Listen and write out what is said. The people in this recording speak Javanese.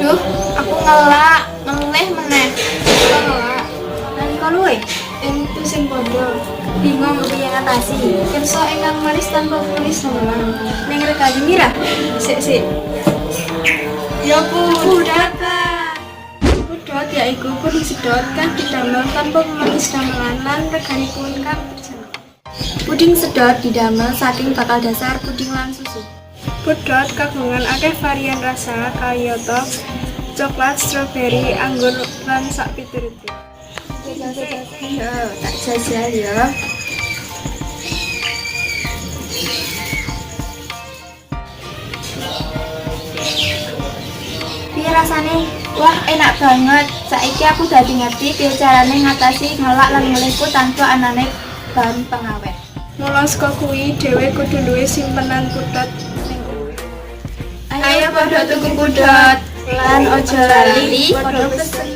Duh, aku ngelak, ngeleh meneh. Ngelak. Nani kolue? Itu sing bodoh. Bingung piye ngatasi. Kerso ingkang manis tanpa manis nolang. Ning rekadi mira. Sik. Ya budak. Dapat. Pudot yaiku puding sedot kang didamel tanpa pemanis damelan lan reganipun kang terjangkau. Puding sedot didamel saking bakal dasar puding lan susu. Pudot kagungan akeh varian rasa kayata coklat, stroberi, anggur lan sak piturute. Yo, tak jajal ya. Piye rasane? Wah, enak banget. Saiki aku dadi ngerti piye carane ngatasi ngelak lan ngelihku tanpa anane bahan pengawet. Mula saka kuwi dhewe kudu duwe simpenan pudot sing luwih. Ayo padha tuku pudot lan ojo lali padha pesen.